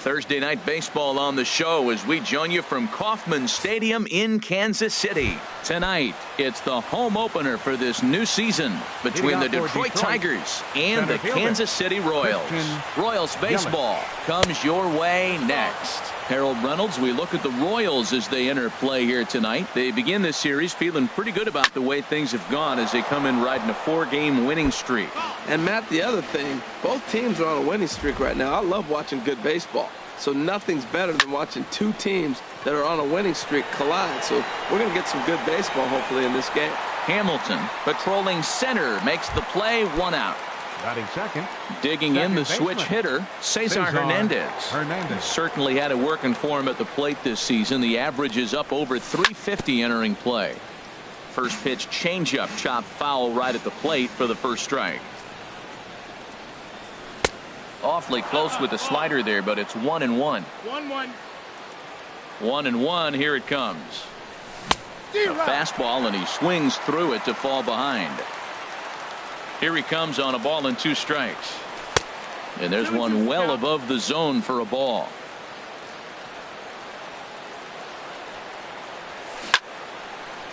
Thursday Night Baseball on the show as we join you from Kauffman Stadium in Kansas City. Tonight, it's the home opener for this new season between the Detroit Tigers and the Kansas City Royals. Royals baseball comes your way next. Harold Reynolds, we look at the Royals as they enter play here tonight. They begin this series feeling pretty good about the way things have gone as they come in riding a 4-game winning streak. And Matt, the other thing, both teams are on a winning streak right now. I love watching good baseball. So nothing's better than watching two teams that are on a winning streak collide. So we're going to get some good baseball hopefully in this game. Hamilton patrolling center makes the play, 1 out. Batting second. Digging in the switch hitter, Cesar Hernandez. Certainly had it working for him at the plate this season. The average is up over 350 entering play. First pitch changeup, chopped foul right at the plate for the first strike. Awfully close with the slider there, but it's 1-1. 1-1. 1-1. Here it comes. A fastball, and he swings through it to fall behind. Here he comes on a ball and 2 strikes. And there's one well above the zone for a ball.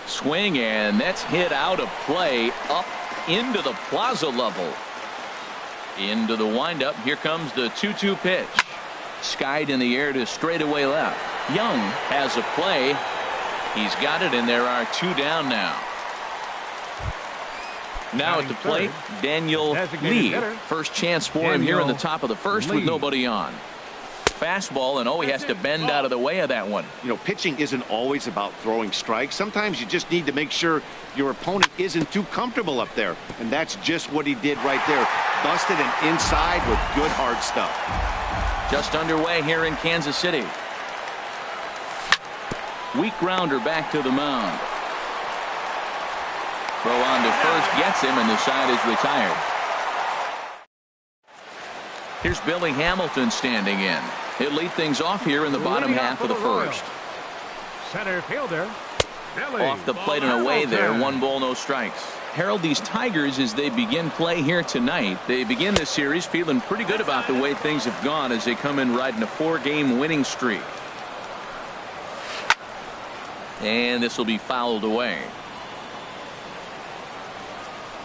Swing, and that's hit out of play up into the plaza level. Into the windup. Here comes the 2-2 pitch. Skied in the air to straightaway left. Young has a play. He's got it, and there are 2 down now. Now at the plate, Daniel Lee. First chance for him here in the top of the first with nobody on. Fastball, and he has to bend out of the way of that one. You know, pitching isn't always about throwing strikes. Sometimes you just need to make sure your opponent isn't too comfortable up there. And that's just what he did right there. Busted and inside with good hard stuff. Just underway here in Kansas City. Weak grounder back to the mound. Throw on to first gets him, and the side is retired. Here's Billy Hamilton standing in. He'll lead things off here in the bottom half of the first. Center fielder Billy. Off the plate and away there. 1 ball, no strikes. Harold, these Tigers, as they begin play here tonight, they begin this series feeling pretty good about the way things have gone as they come in riding a 4-game winning streak. And this will be fouled away.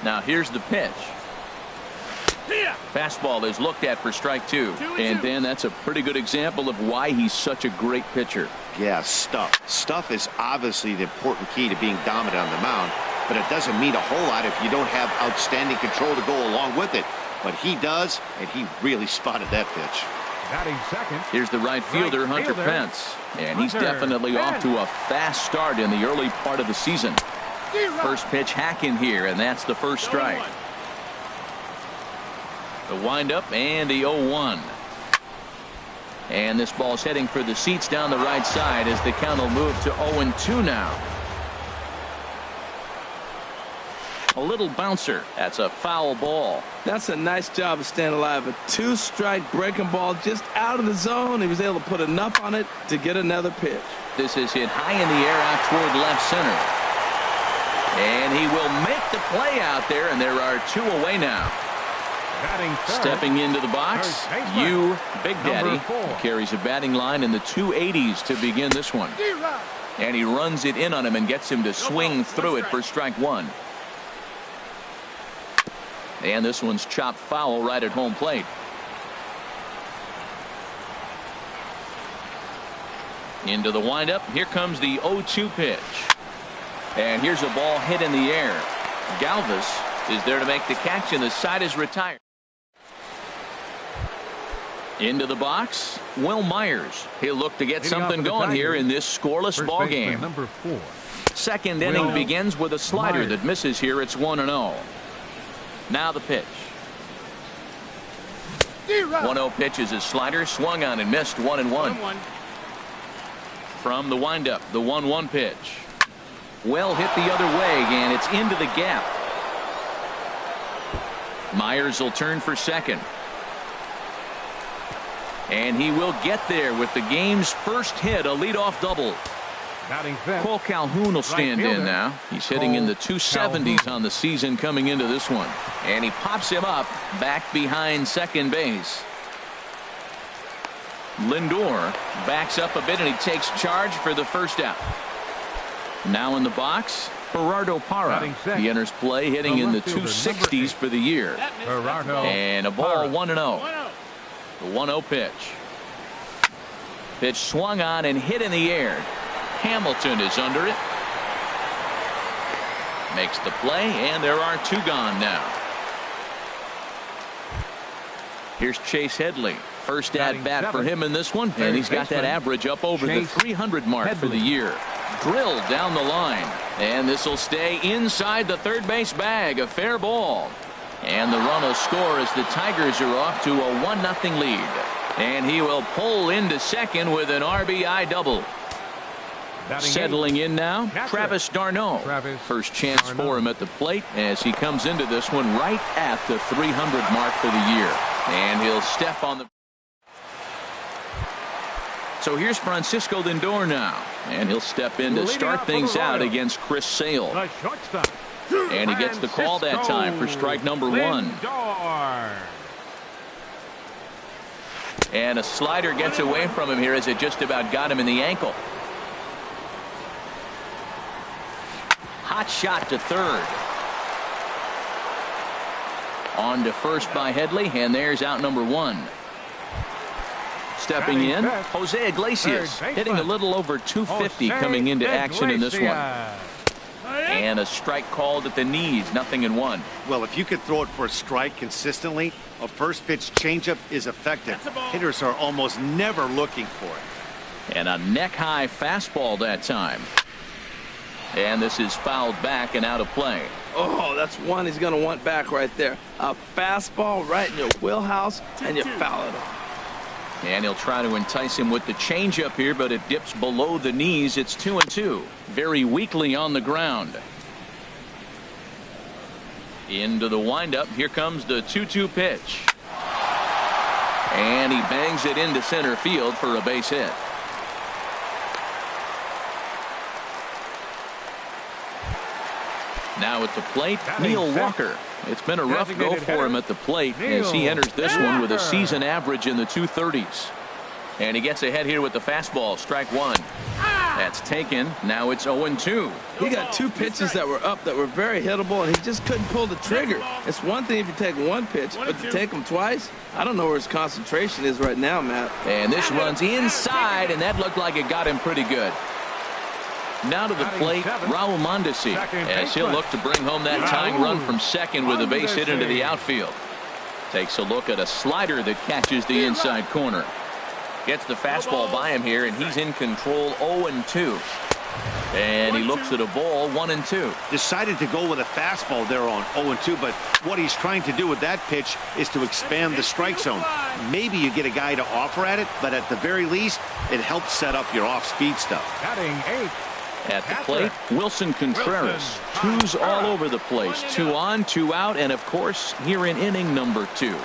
Now here's the pitch. Fastball is looked at for strike 2. And then that's a pretty good example of why he's such a great pitcher. Yeah, stuff. Stuff is obviously the important key to being dominant on the mound, but it doesn't mean a whole lot if you don't have outstanding control to go along with it. But he does, and he really spotted that pitch. Batting second. Here's the right fielder, Hunter Pence. And he's definitely off to a fast start in the early part of the season. First pitch hacking here, and that's the first strike. The windup and the 0-1. And this ball's heading for the seats down the right side as the count will move to 0-2 now. A little bouncer. That's a foul ball. That's a nice job of staying alive. A 2-strike breaking ball just out of the zone. He was able to put enough on it to get another pitch. This is hit high in the air out toward left center. And he will make the play out there, and there are 2 away now. Stepping into the box, Big Daddy, carries a batting line in the 280s to begin this one. And he runs it in on him and gets him to swing through it for strike 1. And this one's chopped foul right at home plate. Into the windup. Here comes the 0-2 pitch. And here's a ball hit in the air. Galvis is there to make the catch, and the side is retired. Into the box, Will Myers. He'll look to get something going here in this scoreless ball game. Number 4. Second inning begins with a slider that misses here. It's 1-0. Now the pitch. 1-0 pitch is a slider, swung on and missed. 1-1. From the windup, the 1-1 pitch. Well hit the other way, and it's into the gap. Myers will turn for second. And he will get there with the game's first hit, a leadoff double. Cole Calhoun will stand in now. He's hitting in the 270s on the season coming into this one. And he pops him up back behind second base. Lindor backs up a bit, and he takes charge for the first out. Now in the box, Gerardo Parra. He enters play hitting in the 260s for the year. And a ball 1-0. The 1-0 pitch. Pitch swung on and hit in the air. Hamilton is under it. Makes the play, and there are 2 gone now. Here's Chase Headley. First at bat for him in this one, and he's got that average up over the 300 mark for the year. Drilled down the line, and this will stay inside the third base bag. A fair ball, and the run will score as the Tigers are off to a 1-0 lead. And he will pull into second with an RBI double. Settling in now, Travis d'Arnaud. First chance for him at the plate as he comes into this one right at the 300 mark for the year. And he'll step on the... So here's Francisco Lindor now, and he'll step in to start things out against Chris Sale. And he gets the call that time for strike number 1. And a slider gets away from him here as it just about got him in the ankle. Hot shot to third. On to first by Headley, and there's out number 1. Stepping in, Jose Iglesias, hitting a little over 250 coming into action in this one. And a strike called at the knees, 0-1. Well, if you could throw it for a strike consistently, a first pitch changeup is effective. Hitters are almost never looking for it. And a neck-high fastball that time. And this is fouled back and out of play. Oh, that's one he's going to want back right there. A fastball right in your wheelhouse, and you foul it off. And he'll try to entice him with the changeup here, but it dips below the knees. It's 2-2. Very weakly on the ground. Into the windup. Here comes the 2-2 pitch. And he bangs it into center field for a base hit. Now at the plate, Neil Walker. It's been a rough go for him at the plate as he enters this one with a season average in the 230s. And he gets ahead here with the fastball. Strike 1. That's taken. Now it's 0-2. He got 2 pitches that were up that were very hittable, and he just couldn't pull the trigger. It's one thing if you take 1 pitch, but to take them twice, I don't know where his concentration is right now, Matt. And this runs inside, and that looked like it got him pretty good. Now to the plate, Raul Mondesi, as he'll look to bring home that tying run from second with a base hit into the outfield. Takes a look at a slider that catches the inside corner. Gets the fastball by him here, and he's in control. 0-2. And he looks at a ball. 1-2. Decided to go with a fastball there on 0-2, but what he's trying to do with that pitch is to expand the strike zone. Maybe you get a guy to offer at it, but at the very least, it helps set up your off-speed stuff. Batting 8. At the plate, Wilson Contreras. 2s all over the place. 2 on, 2 out, and of course, here in inning number 2.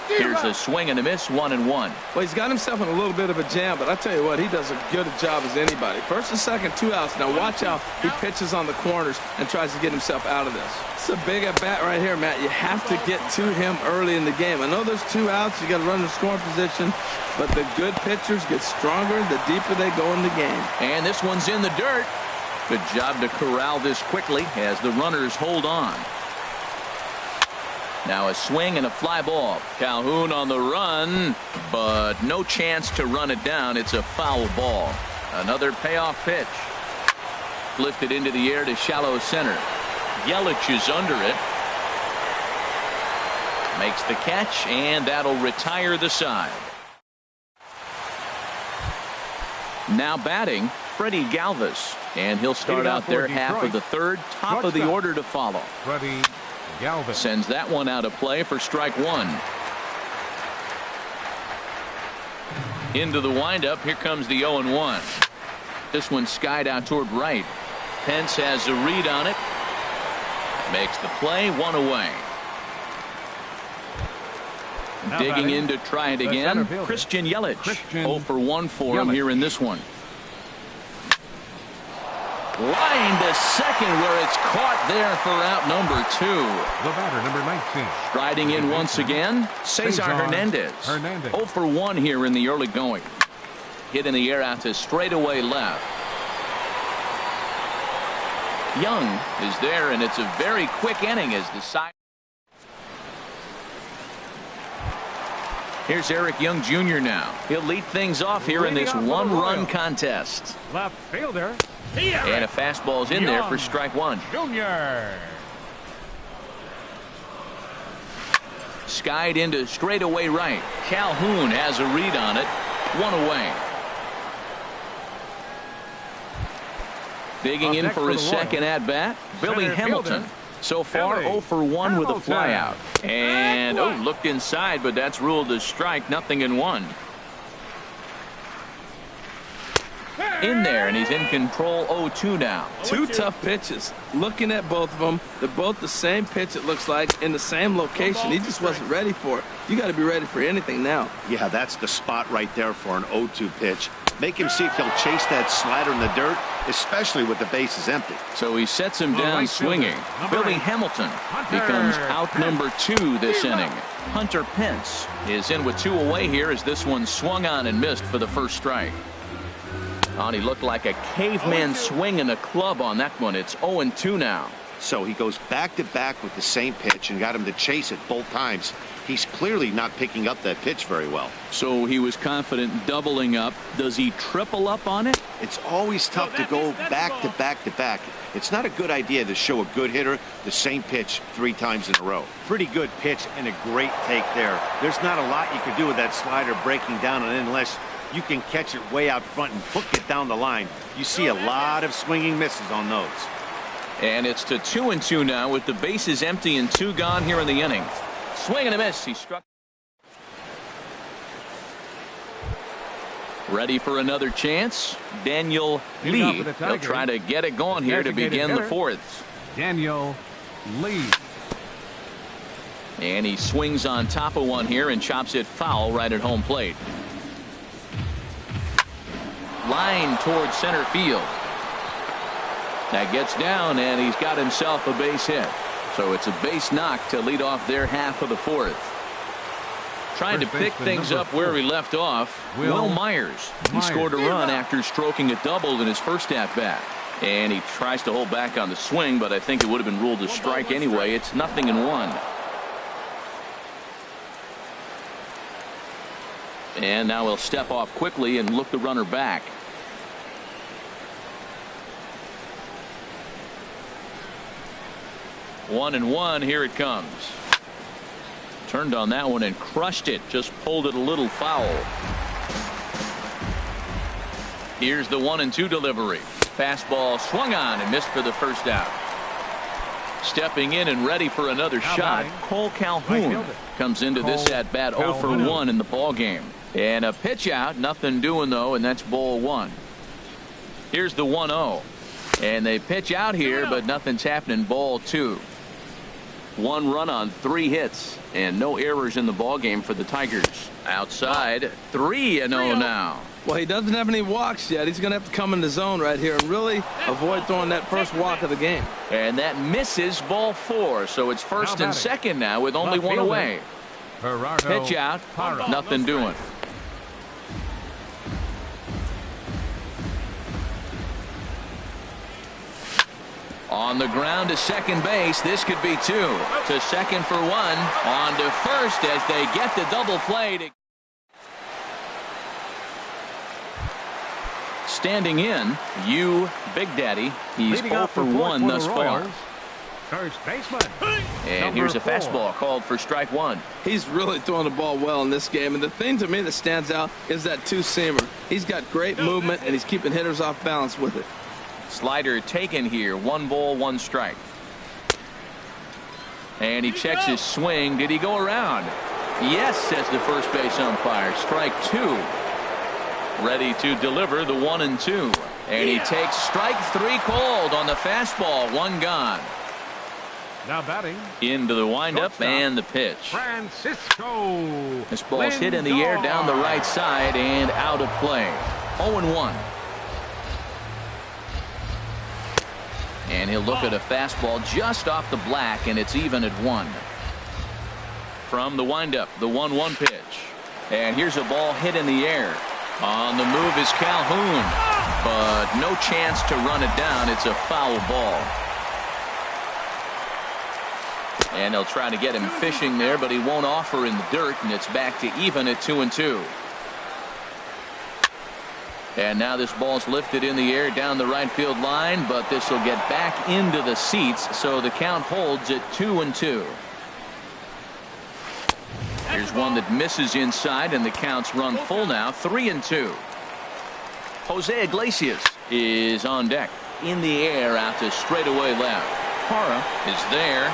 Here's a swing and a miss, 1-1. Well, he's got himself in a little bit of a jam, but I tell you what, he does as good a job as anybody. First and second, 2 outs. Now watch how he pitches on the corners and tries to get himself out of this. It's a big at bat right here, Matt. You have to get to him early in the game. I know there's 2 outs. You got to run the scoring position, but the good pitchers get stronger the deeper they go in the game. And this one's in the dirt. Good job to corral this quickly as the runners hold on. Now a swing and a fly ball. Calhoun on the run, but no chance to run it down. It's a foul ball. Another payoff pitch. Lifted into the air to shallow center. Yelich is under it. Makes the catch, and that'll retire the side. Now batting, Freddie Galvis. And he'll start out there half of the third, top of the order to follow. Freddie Galvis sends that one out of play for strike 1. Into the windup. Here comes the 0-1. This one skied out toward right. Pence has a read on it. Makes the play. 1 away. Digging in to try it again. Christian Yelich. 0 for 1 for him here in this one. Line to second where it's caught there for out number 2. The batter, number 19. Striding in once again, Cesar Hernandez. 0 for 1 here in the early going. Hit in the air out to straightaway left. Young is there, and it's a very quick inning as the side. Here's Eric Young Jr. now. He'll lead things off here in this one-run contest. Left fielder. And a fastball's in there for strike 1. Junior. Skied into straightaway right. Calhoun has a read on it. 1 away. Digging in for his second at-bat, Billy Hamilton. So far, 0 for 1 with a flyout. And, looked inside, but that's ruled a strike, 0-1. In there, and he's in control 0-2 now. 2 tough pitches. Looking at both of them, they're both the same pitch, it looks like, in the same location. He just wasn't ready for it. You got to be ready for anything now. Yeah, that's the spot right there for an 0-2 pitch. Make him see if he'll chase that slider in the dirt, especially with the bases empty. So he sets him down swinging. Billy Hamilton becomes out number 2 this inning. Hunter Pence is in with 2 away here as this one swung on and missed for the first strike. And he looked like a caveman swinging a club on that one. It's 0-2 now. So he goes back-to-back with the same pitch and got him to chase it both times. He's clearly not picking up that pitch very well. So he was confident doubling up. Does he triple up on it? It's always tough to go back-to-back-to-back. It's not a good idea to show a good hitter the same pitch 3 times in a row. Pretty good pitch and a great take there. There's not a lot you can do with that slider breaking down unless you can catch it way out front and hook it down the line. You see a lot of swinging misses on those. And it's to 2-2 now with the bases empty and 2 gone here in the inning. Swing and a miss. He struck. Ready for another chance. Daniel Lee. They'll try to get it going here to begin the 4th. Daniel Lee. And he swings on top of one here and chops it foul right at home plate. Line towards center field. That gets down, and he's got himself a base hit. So it's a base knock to lead off their half of the 4th. Trying to pick things up where he left off. Will Myers. He scored a run after stroking a double in his first at-bat. And he tries to hold back on the swing, but I think it would have been ruled a strike anyway. It's 0-1. And now he'll step off quickly and look the runner back. One and one. Here it comes. Turned on that one and crushed it. Just pulled it a little foul. Here's the 1-2 delivery. Fastball swung on and missed for the first out. Stepping in and ready for another shot, Cole Calhoun comes into this at bat 0 for 1 in the ball game. And a pitch out, nothing doing though, and that's ball 1. Here's the 1-0. And they pitch out here, but nothing's happening. Ball 2. 1 run on 3 hits and no errors in the ball game for the Tigers. Outside, 3-0 now. Well, he doesn't have any walks yet. He's going to have to come in the zone right here and really avoid throwing that first walk of the game. And that misses ball 4. So it's first and second now with only 1 away. Pitch out, nothing doing. On the ground to second base. This could be 2. To second for 1. On to first as they get the double play. Standing in, Big Daddy. He's 0 for 1 thus far. First baseman. And here's a fastball called for strike 1. He's really throwing the ball well in this game. And the thing to me that stands out is that two-seamer. He's got great movement, and he's keeping hitters off balance with it. Slider taken here. 1 ball, 1 strike. And he checks his swing. Did he go around? Yes, says the first base umpire. Strike 2. Ready to deliver the 1-2. And he takes strike 3 called on the fastball. 1 gone. Now batting. Into the windup and the pitch. Francisco. This ball's hit in the air down the right side and out of play. 0-1. And he'll look at a fastball just off the black, and it's even at 1. From the windup, the 1-1 pitch. And here's a ball hit in the air. On the move is Calhoun, but no chance to run it down. It's a foul ball. And they'll try to get him fishing there, but he won't offer in the dirt, and it's back to even at 2-2. And now this ball's lifted in the air down the right field line, but this will get back into the seats, so the count holds at 2-2. Here's one that misses inside, and the count's run full now, 3-2. Jose Iglesias is on deck. In the air out to straightaway left. Parra is there.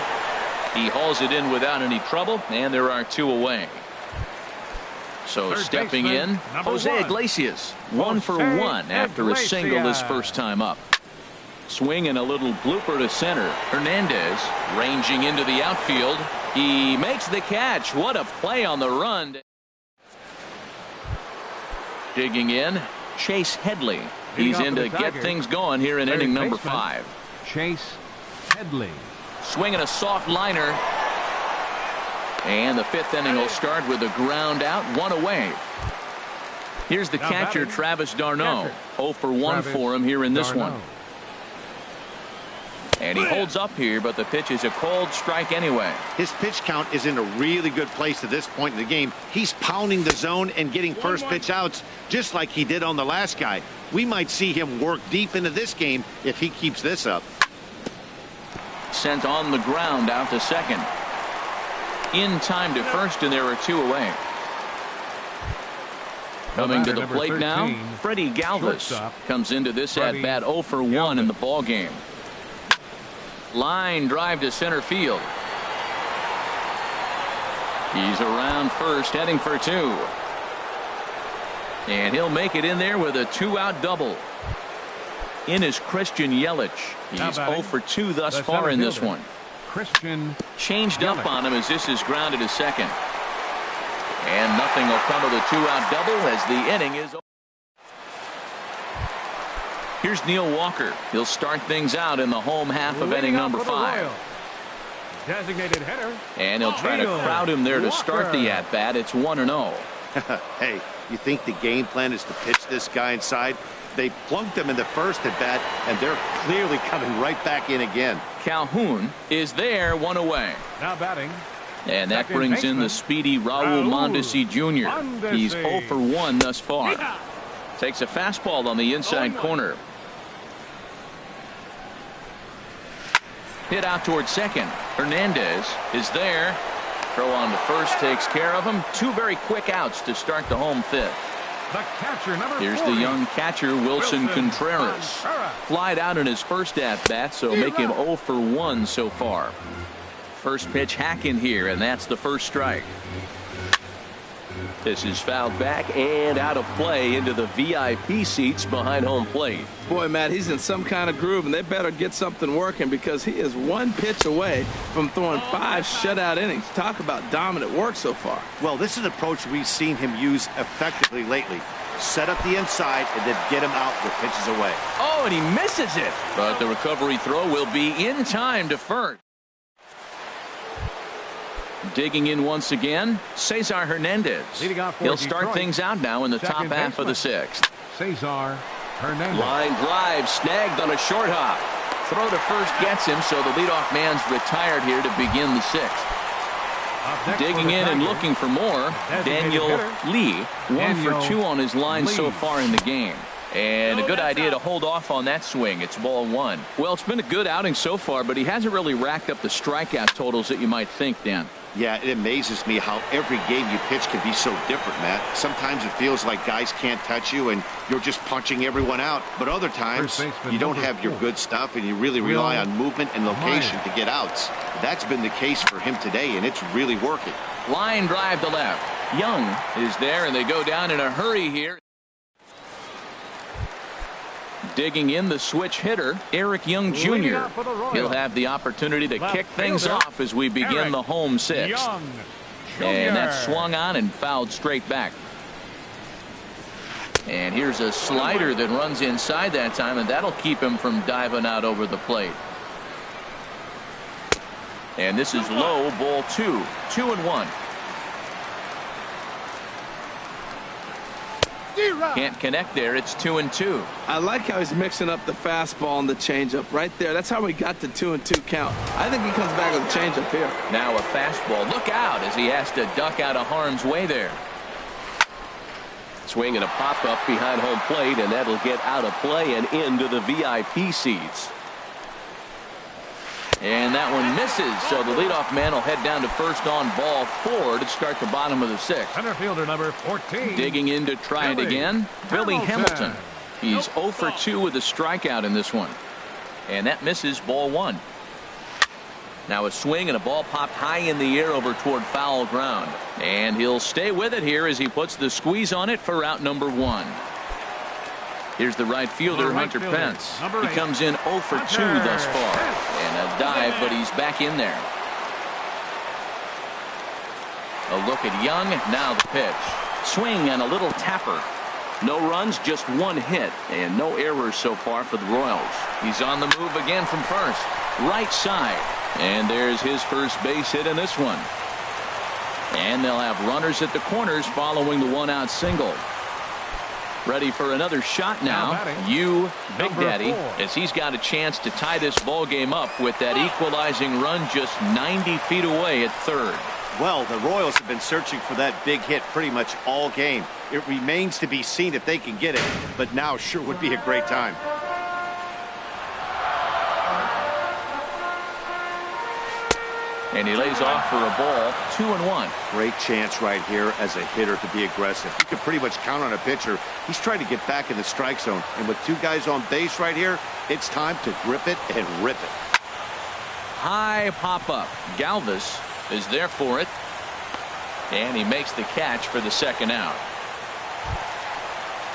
He hauls it in without any trouble, and there are 2 away. So stepping in, Jose Iglesias, 1 for 1 after a single his first time up. Swing and a little blooper to center. Hernandez ranging into the outfield. He makes the catch. What a play on the run. Digging in, Chase Headley. He's in to get things going here in inning number 5. Chase Headley. Swinging a soft liner. And the 5th inning will start with a ground out, 1 away. Here's the catcher, Travis d'Arnaud. 0 for 1 for him here in this one. And he holds up here, but the pitch is a cold strike anyway. His pitch count is in a really good place at this point in the game. He's pounding the zone and getting first pitch outs just like he did on the last guy. We might see him work deep into this game if he keeps this up. Sent on the ground out to second. In time to first, and there are 2 away. Coming to the plate now, Freddie Galvis comes into this at bat 0 for 1 in the ball game. Line drive to center field. He's around first, heading for 2. And he'll make it in there with a 2-out double. In is Christian Yelich. He's 0 for 2 thus far in this one. Christian changed up on him as this is grounded to second. And nothing will come of the 2-out double as the inning is over. Here's Neil Walker. He'll start things out in the home half of inning number 5. Designated hitter. And he'll try to crowd him there to start the at-bat. It's 1-0. Hey, you think the game plan is to pitch this guy inside? They plunked him in the first at bat, and they're clearly coming right back in again. Calhoun is there, 1 away. Now batting. And that brings in the speedy Raul Mondesi Jr. He's 0 for 1 thus far. Takes a fastball on the inside corner. Hit out towards second. Hernandez is there. Throw on to first takes care of him. 2 very quick outs to start the home 5th. The catcher, number Here's 40. the young catcher, Wilson Contreras. Flied out in his first at-bat, so make him 0 for 1 so far. First pitch hack in here, and that's the first strike. This is fouled back and out of play into the VIP seats behind home plate. Boy, Matt, he's in some kind of groove, and they better get something working because he is 1 pitch away from throwing 5 shutout innings. Talk about dominant work so far. Well, this is an approach we've seen him use effectively lately. Set up the inside and then get him out with pitches away. Oh, and he misses it. But the recovery throw will be in time to first. Digging in once again, Cesar Hernandez. He'll start things out now in the top half of the 6th. Cesar Hernandez. Line drive snagged on a short hop. Throw to first gets him, so the leadoff man's retired here to begin the 6th. Digging in and looking for more, Daniel Lee. 1 for 2 on his line so far in the game. And a good idea to hold off on that swing. It's ball 1. Well, it's been a good outing so far, but he hasn't really racked up the strikeout totals that you might think, Dan. Yeah, it amazes me how every game you pitch can be so different, Matt. Sometimes it feels like guys can't touch you and you're just punching everyone out. But other times you don't have your good stuff and you really rely on movement and location to get outs. That's been the case for him today, and it's really working. Line drive to left. Young is there, and they go down in a hurry here. Digging in the switch hitter, Eric Young Jr. He'll have the opportunity to kick things off as we begin the home 6th. And that's swung on and fouled straight back. And here's a slider that runs inside that time, and that'll keep him from diving out over the plate. And this is low, ball 2. 2-1. Can't connect there. It's 2-2. I like how he's mixing up the fastball and the changeup right there. That's how we got the 2-2 count. I think he comes back with a changeup here. Now a fastball. Look out as he has to duck out of harm's way there. Swing and a pop-up behind home plate, and that'll get out of play and into the VIP seats. And that one misses, so the leadoff man will head down to first on ball 4 to start the bottom of the 6th. Center fielder number 14. Digging in to try it again, Billy Hamilton. He's 0 for 2 with a strikeout in this one. And that misses, ball 1. Now a swing and a ball popped high in the air over toward foul ground. And he'll stay with it here as he puts the squeeze on it for out number 1. Here's the right fielder, Hunter Pence. He comes in 0 for 2 thus far. And a dive, but he's back in there. A look at Young. Now the pitch. Swing and a little tapper. No runs, just 1 hit. And no errors so far for the Royals. He's on the move again from first. Right side. And there's his first base hit in this one. And they'll have runners at the corners following the 1-out single. Ready for another shot now. Big Daddy, as he's got a chance to tie this ball game up with that equalizing run just 90 feet away at third. Well, the Royals have been searching for that big hit pretty much all game. It remains to be seen if they can get it, but now sure would be a great time. And he lays off for a ball. 2-1. Great chance right here as a hitter to be aggressive. You can pretty much count on a pitcher. He's trying to get back in the strike zone. And with 2 guys on base right here, it's time to grip it and rip it. High pop-up. Galvis is there for it. And he makes the catch for the 2nd out.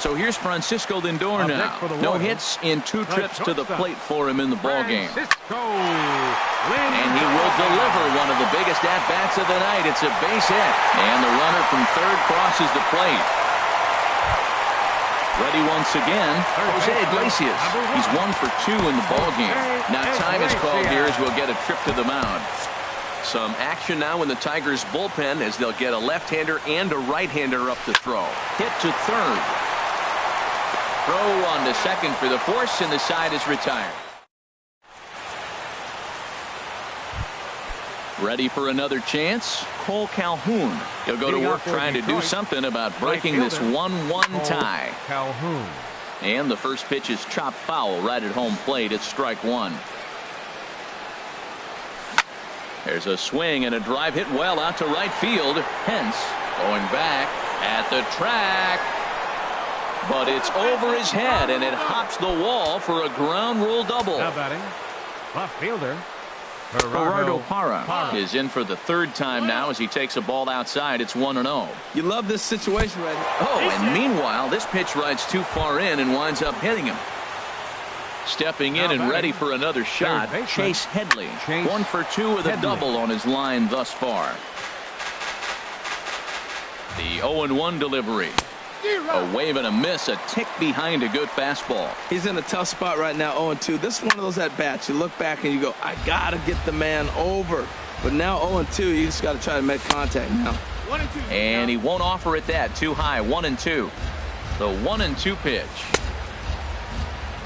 So here's Francisco Lindor now. No hits in 2 trips to the plate for him in the ball game. And he will deliver one of the biggest at-bats of the night. It's a base hit. And the runner from third crosses the plate. Ready once again, Jose Iglesias. He's 1 for 2 in the ball game. Now time is called here as we'll get a trip to the mound. Some action now in the Tigers bullpen as they'll get a left-hander and a right-hander up to throw. Hit to third. Throw on to second for the force, and the side is retired. Ready for another chance? Cole Calhoun. He'll go to work trying to do something about breaking this 1-1 tie. Calhoun. And the first pitch is chopped foul right at home plate. It's strike 1. There's a swing and a drive hit well out to right field. Pence going back at the track. But it's over his head, and it hops the wall for a ground rule double. Now batting, left fielder Gerardo Parra is in for the 3rd time now as he takes a ball outside. It's 1-0. You love this situation right here. Oh, and meanwhile, this pitch rides too far in and winds up hitting him. Stepping in and ready for another shot, Chase Headley. 1 for 2 with a double on his line thus far. The 0-1 delivery. A wave and a miss, a tick behind a good fastball. He's in a tough spot right now, 0-2. This is one of those at-bats. You look back and you go, I got to get the man over. But now 0-2, you just got to try to make contact now. And he won't offer it that. Too high, 1-2. The 1-2 pitch.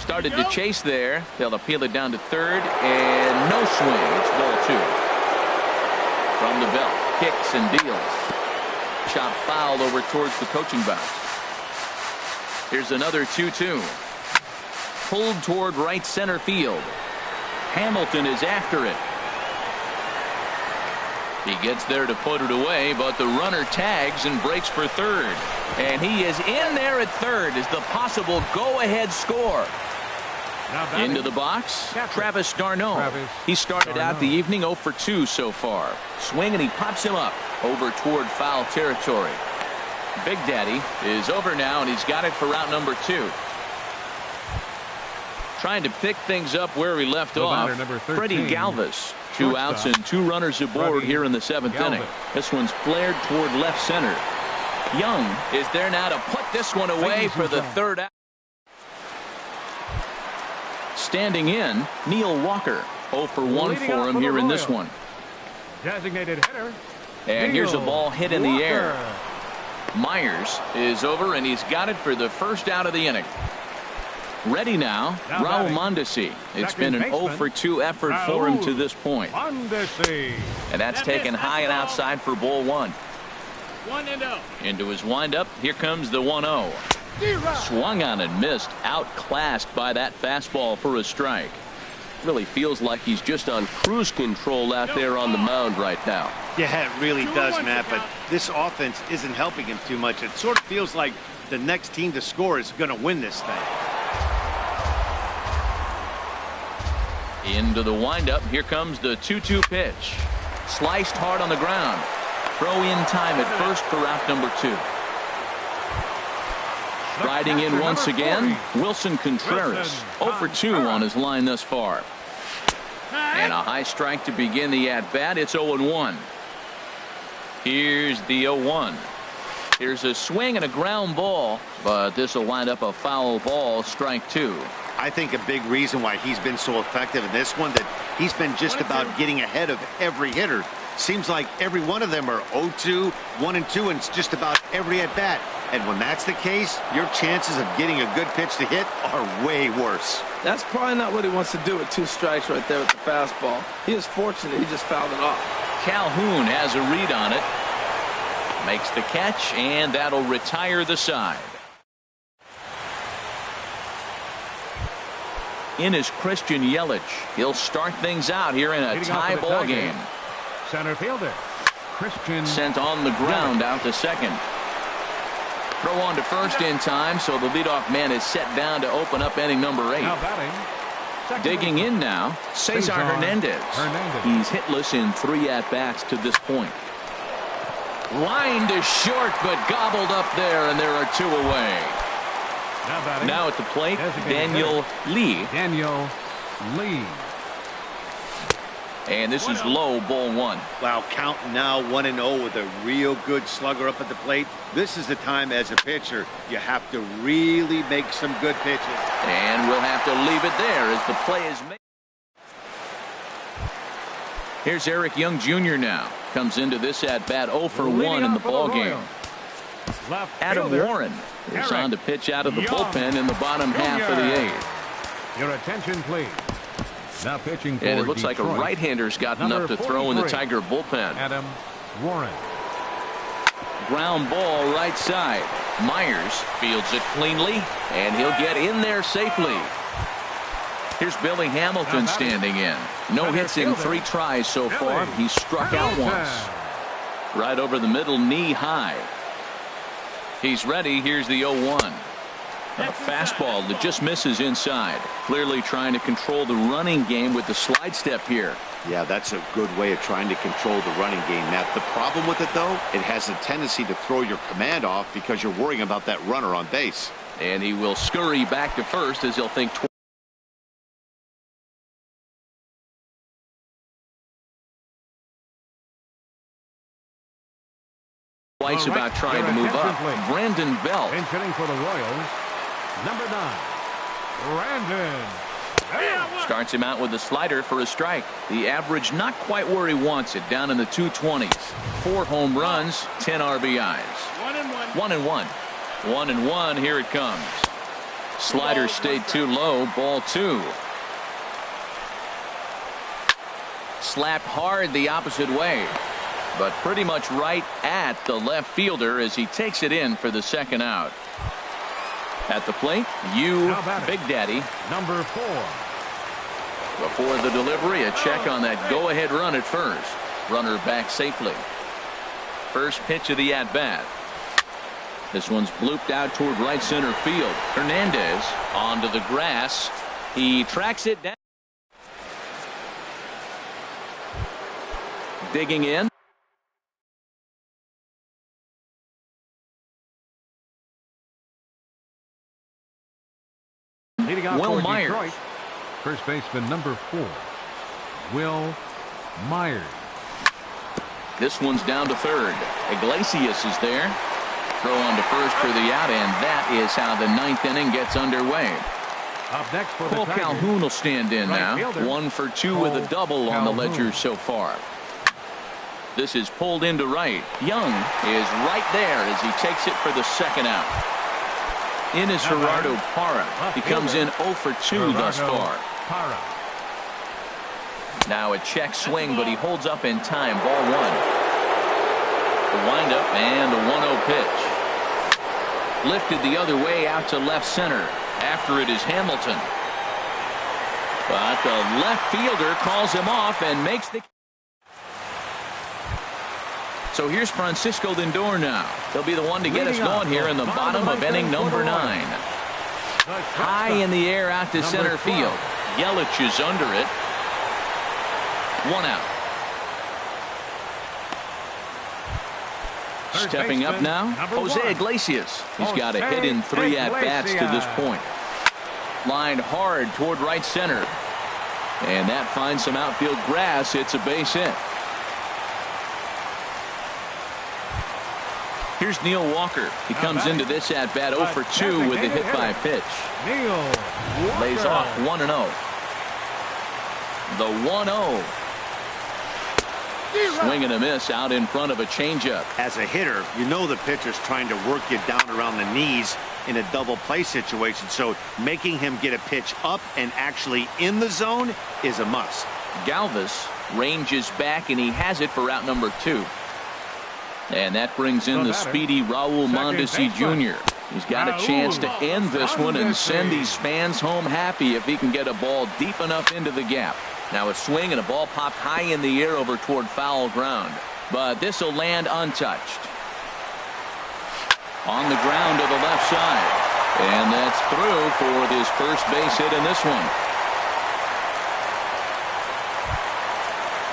Started to chase there. They'll appeal it down to third, and no swing. It's ball 2. From the belt, kicks and deals. Chop foul over towards the coaching box. Here's another 2-2. Pulled toward right center field. Hamilton is after it. He gets there to put it away, but the runner tags and breaks for third. And he is in there at third as the possible go-ahead score. Into the box, Travis d'Arnaud. He started out the evening 0 for 2 so far. Swing, and he pops him up over toward foul territory. Big Daddy is over now, and he's got it for route number 2. Trying to pick things up where we left off. Freddie Galvis. 2 outs and 2 runners aboard here in the 7th inning. This one's flared toward left center. Young is there now to put this one away for the third out. Standing in, Neil Walker. 0 for 1 for him here in this one. Designated hitter. And here's a ball hit in the air. Myers is over, and he's got it for the first out of the inning. Ready now, Raul Mondesi. It's been an 0 for 2 effort for him to this point. And that's taken high and outside for ball 1. 1-0. Into his windup, here comes the 1-0. Swung on and missed, outclassed by that fastball for a strike. Really feels like he's just on cruise control out there on the mound right now. Yeah, it really does, Matt, but this offense isn't helping him too much. It sort of feels like the next team to score is going to win this thing. Into the windup, here comes the 2-2 pitch. Sliced hard on the ground. Throw in time at first for out number 2. Striding in once again, Wilson Contreras. 0 for 2 on his line thus far. And a high strike to begin the at-bat. It's 0-1. Here's the 0-1. Here's a swing and a ground ball, but this will wind up a foul ball, strike 2. I think a big reason why he's been so effective in this one, that he's been just about getting ahead of every hitter. Seems like every one of them are 0-2, 1-2, and it's just about every at-bat. And when that's the case, your chances of getting a good pitch to hit are way worse. That's probably not what he wants to do with 2 strikes right there with the fastball. He is fortunate he just fouled it off. Calhoun has a read on it. Makes the catch, and that'll retire the side. In is Christian Yelich. He'll start things out here in a tie ball game. Center fielder Christian sent on the ground out to second. Throw on to first in time, so the leadoff man is set down to open up inning number 8. Digging in now, Cesar Hernandez. He's hitless in 3 at-bats to this point. Line to short, but gobbled up there, and there are 2 away. Now at the plate, Daniel Lee. And this is low, ball 1. Wow, counting now 1-0 with a real good slugger up at the plate. This is the time as a pitcher you have to really make some good pitches. And we'll have to leave it there as the play is made. Here's Eric Young Jr. now. Comes into this at-bat 0 for 1 in the ballgame. Adam Warren is on to pitch out of the bullpen in the bottom half of the 8th. Your attention, please. Now pitching for and it looks Detroit, like a right-hander's gotten up to throw in the Tiger bullpen. Adam Warren. Ground ball right side. Myers fields it cleanly, and he'll get in there safely. Here's Billy Hamilton standing in. No hits in 3 tries so far. He struck out once. Right over the middle, knee high. He's ready. Here's the 0-1. A fastball that just misses inside. Clearly trying to control the running game with the slide step here. Yeah, that's a good way of trying to control the running game, Matt. The problem with it, though, it has a tendency to throw your command off because you're worrying about that runner on base. And he will scurry back to first as he'll think twice about trying to move up. Brandon Belt. And hitting for the Royals, number 9, Brandon. Starts him out with a slider for a strike. The average not quite where he wants it, down in the 220s. 4 home runs, 10 RBIs. 1-1. 1-1, here it comes. Slider stayed too low, ball 2. Slapped hard the opposite way, but pretty much right at the left fielder as he takes it in for the second out. At the plate, Big Daddy. Number 4. Before the delivery, a check on that go-ahead run at first. Runner back safely. First pitch of the at-bat. This one's blooped out toward right center field. Hernandez onto the grass. He tracks it down. Digging in. Will Myers. Detroit, first baseman number 4, Will Myers. This one's down to third. Iglesias is there. Throw on to first for the out, and that is how the ninth inning gets underway. Up next for Cole Calhoun will stand in now. 1 for 2 with a double on the ledger so far. This is pulled into right. Young is right there as he takes it for the second out. In is Gerardo Parra. He comes in 0 for 2 thus far. Now a check swing, but he holds up in time. Ball 1. The windup and a 1-0 pitch. Lifted the other way out to left center. After it is Hamilton. But the left fielder calls him off and makes the... So here's Francisco Lindor now. He'll be the one to get us going here in the bottom of inning number 9. High in the air out to center field. Yelich is under it. 1 out. Stepping up now, Jose Iglesias. He's got a hit in 3 at-bats to this point. Lined hard toward right center. And that finds some outfield grass. It's a base hit. Here's Neil Walker. He comes into this at-bat 0 for 2 with a hit by pitch. Lays off 1-0. The 1-0. Swing and a miss out in front of a changeup. As a hitter, you know the pitcher's trying to work you down around the knees in a double play situation, so making him get a pitch up and actually in the zone is a must. Galvis ranges back, and he has it for out number 2. And that brings in the speedy Raul Mondesi Jr. He's got a chance to end this one and send these fans home happy if he can get a ball deep enough into the gap. Now a swing and a ball popped high in the air over toward foul ground. But this will land untouched. On the ground to the left side. And that's through for this first base hit in this one.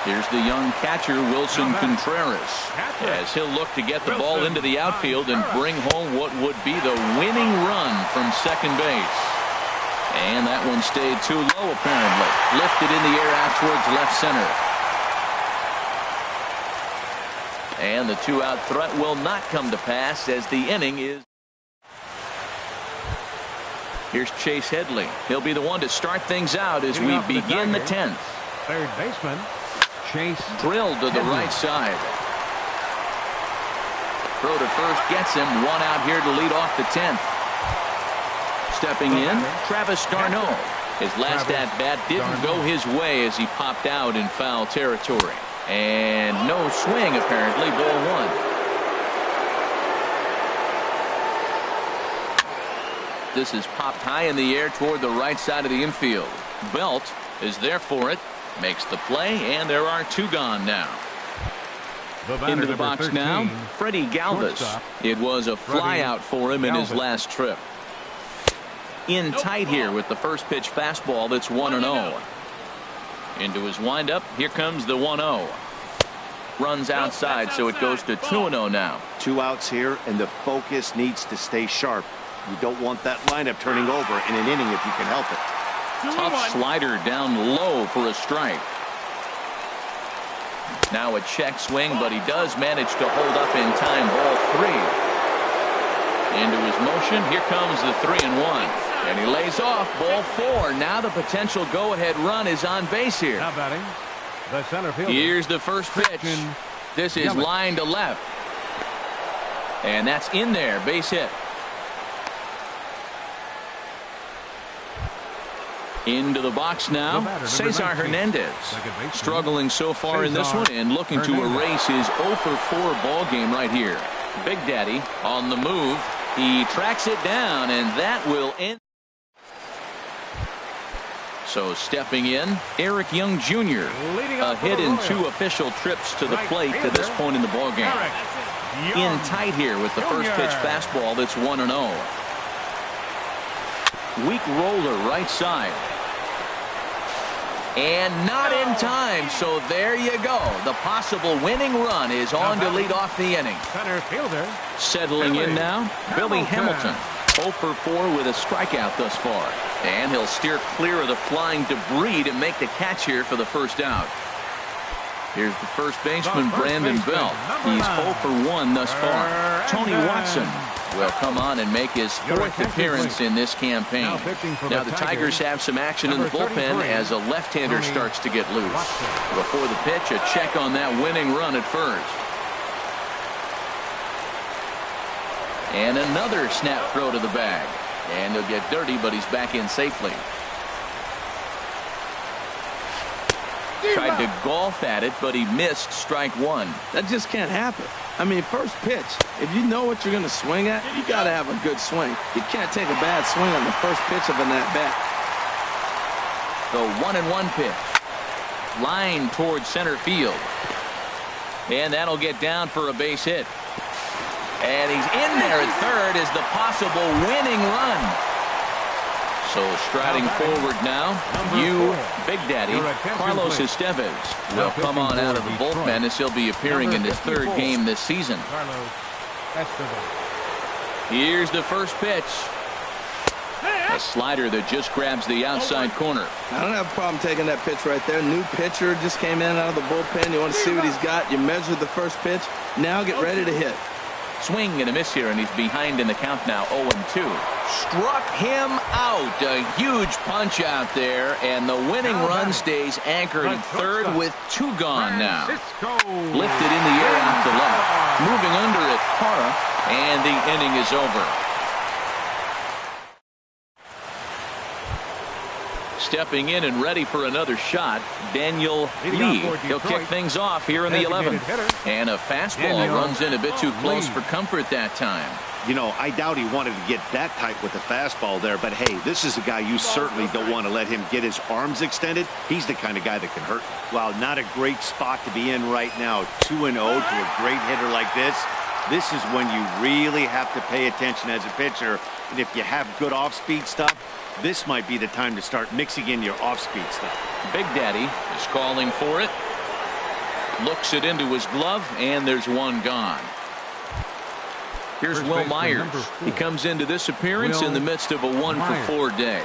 Here's the young catcher, Wilson Contreras, as he'll look to get the ball into the outfield and bring home what would be the winning run from second base. And that one stayed too low, apparently. Lifted in the air out towards left center. And the 2-out threat will not come to pass as the inning is. Here's Chase Headley. He'll be the one to start things out as we begin the 10th. Third baseman Chase. Drilled to the right side. Throw to first gets him. 1 out here to lead off the 10th. Stepping in, Travis d'Arnaud. His last at-bat didn't go his way as he popped out in foul territory. And no swing, apparently. Ball 1. This is popped high in the air toward the right side of the infield. Belt is there for it. Makes the play, and there are 2 gone now. Into the box 13, now, Freddie Galvis. It was a flyout for him in his last trip. In tight here with the first pitch fastball that's 1-0. Into his windup, here comes the 1-0. Runs outside, so it goes to 2-0 now. 2 outs here, and the focus needs to stay sharp. You don't want that lineup turning over in an inning if you can help it. Tough slider down low for a strike. Now a check swing, but he does manage to hold up in time. Ball 3. Into his motion. Here comes the 3-1. And he lays off. Ball 4. Now the potential go-ahead run is on base here. Now batting, the center fielder. Here's the first pitch. This is line to left. And that's in there. Base hit. Into the box now, Cesar Hernandez. Struggling so far in this one and looking to erase his 0 for 4 ball game right here. Big Daddy on the move. He tracks it down, and that will end. So stepping in, Eric Young Jr. A hit in 2 official trips to the plate to this point in the ball game. In tight here with the first pitch fastball that's 1-0. Weak roller right side. And not in time, so there you go. The possible winning run is on to lead off the inning. Center fielder. Settling in now, Billy Hamilton. 0 for 4 with a strikeout thus far. And he'll steer clear of the flying debris to make the catch here for the first out. Here's the first baseman, Brandon Belt. He's 0 for 1 thus far. Tony Watson will come on and make his 4th appearance in this campaign. Now the Tigers have some action in the bullpen as a left-hander starts to get loose. Before the pitch, a check on that winning run at first. And another snap throw to the bag. And he'll get dirty, but he's back in safely. Tried to golf at it, but he missed strike 1. That just can't happen. I mean, first pitch, if you know what you're going to swing at, you got to have a good swing. You can't take a bad swing on the first pitch of an at-bat. The 1-1 pitch. Line towards center field. And that'll get down for a base hit. And he's in there at third as the possible winning run. So striding forward now, Big Daddy, Carlos Estevez will come on out of the bullpen as he'll be appearing in his 3rd game this season. Here's the first pitch. A slider that just grabs the outside corner. I don't have a problem taking that pitch right there. New pitcher just came in out of the bullpen. You want to see what he's got. You measure the first pitch. Now get ready to hit. Swing and a miss here, and he's behind in the count now, 0-2. Struck him out. A huge punch out there, and the winning run stays anchored at third with 2 gone now. Lifted in the air out to left. Moving under it, Parra, and the inning is over. Stepping in and ready for another shot, Daniel Lee. He'll kick things off here in the 11th. And a fastball runs in a bit too close for comfort that time. You know, I doubt he wanted to get that tight with the fastball there, but hey, this is a guy you certainly don't want to let him get his arms extended. He's the kind of guy that can hurt. Wow, not a great spot to be in right now. 2-0 to a great hitter like this. This is when you really have to pay attention as a pitcher. And if you have good off-speed stuff, this might be the time to start mixing in your off-speed stuff. Big Daddy is calling for it. Looks it into his glove, and there's 1 gone. Here's Will Myers. He comes into this appearance in the midst of a 1-for-4 day.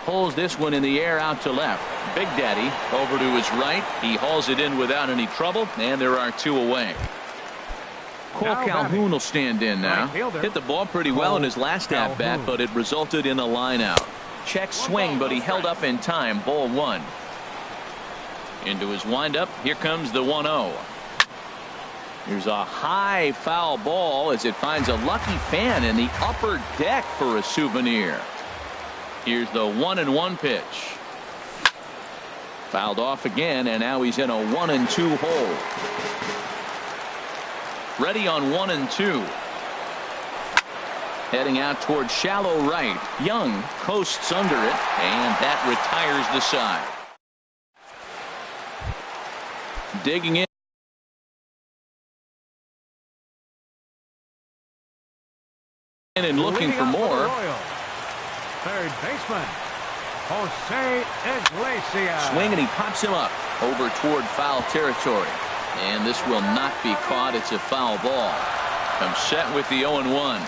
Pulls this one in the air out to left. Big Daddy over to his right. He hauls it in without any trouble, and there are 2 away. Cole Calhoun will stand in now. Hit the ball pretty well in his last at-bat, but it resulted in a line out. Check swing, but he held up in time. Ball 1. Into his windup. Here comes the 1-0. Here's a high foul ball as it finds a lucky fan in the upper deck for a souvenir. Here's the 1-1 pitch. Fouled off again, and now he's in a 1-2 hole. Ready on 1-2. Heading out towards shallow right. Young coasts under it, and that retires the side. Digging in. And looking for more. Third baseman, Jose Iglesias. Swing, and he pops him up over toward foul territory. And this will not be caught. It's a foul ball. Comes set with the 0-1.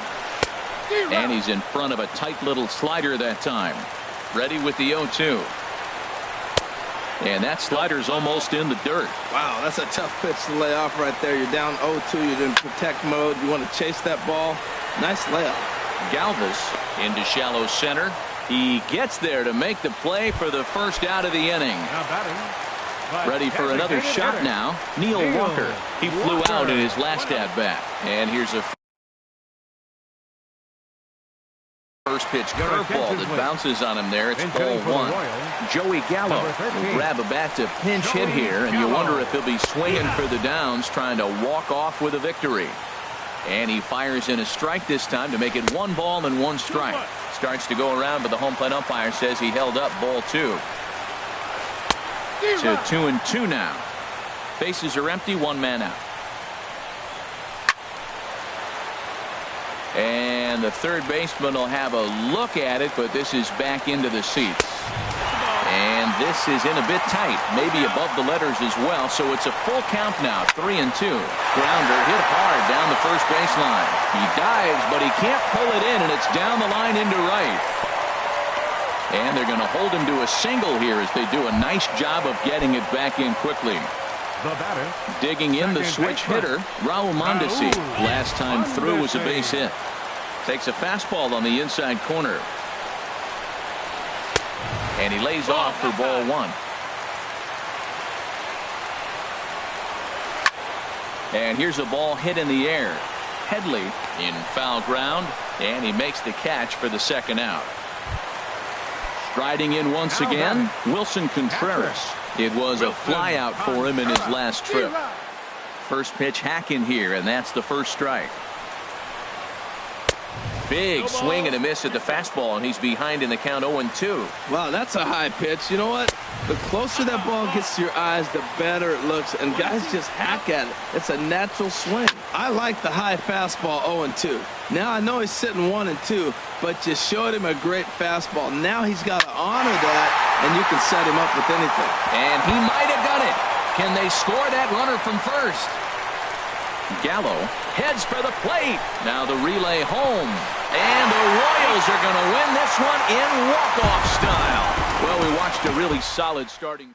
And he's in front of a tight little slider that time. Ready with the 0-2. And that slider's almost in the dirt. Wow, that's a tough pitch to lay off right there. You're down 0-2. You're in protect mode. You want to chase that ball. Nice layup. Galvis into shallow center. He gets there to make the play for the first out of the inning. Ready for another shot now. Neil Walker. He flew out in his last at-bat. And here's a first pitch curveball that bounces on him there. It's ball 1. Joey Gallo will grab a bat to pinch hit here, and you wonder if he'll be swinging for the downs, trying to walk off with a victory. And he fires in a strike this time to make it 1 ball and 1 strike. Starts to go around, but the home plate umpire says he held up ball 2. To 2-2 now. Bases are empty, 1 man out. And the third baseman will have a look at it, but this is back into the seats. And this is in a bit tight, maybe above the letters as well, so it's a full count now, 3-2. Grounder hit hard down the first baseline. He dives, but he can't pull it in, and it's down the line into right. And they're going to hold him to a single here as they do a nice job of getting it back in quickly. The batter. Digging in the switch hitter, Raul Mondesi. Last time through was a base hit. Takes a fastball on the inside corner. And he lays off for ball one. And here's a ball hit in the air. Headley in foul ground, and he makes the catch for the second out. Striding in once again, Wilson Contreras. It was a fly out for him in his last trip. First pitch hack in here, and that's the first strike. Big swing and a miss at the fastball, and he's behind in the count 0-2. Wow, that's a high pitch. You know what? The closer that ball gets to your eyes, the better it looks, and guys just hack at it. It's a natural swing. I like the high fastball 0-2. Now I know he's sitting 1-2, but you showed him a great fastball. Now he's got to honor that, and you can set him up with anything. And he might have done it. Can they score that runner from first? Gallo heads for the plate. Now the relay home. And the Royals are going to win this one in walk-off style. Well, we watched a really solid starting.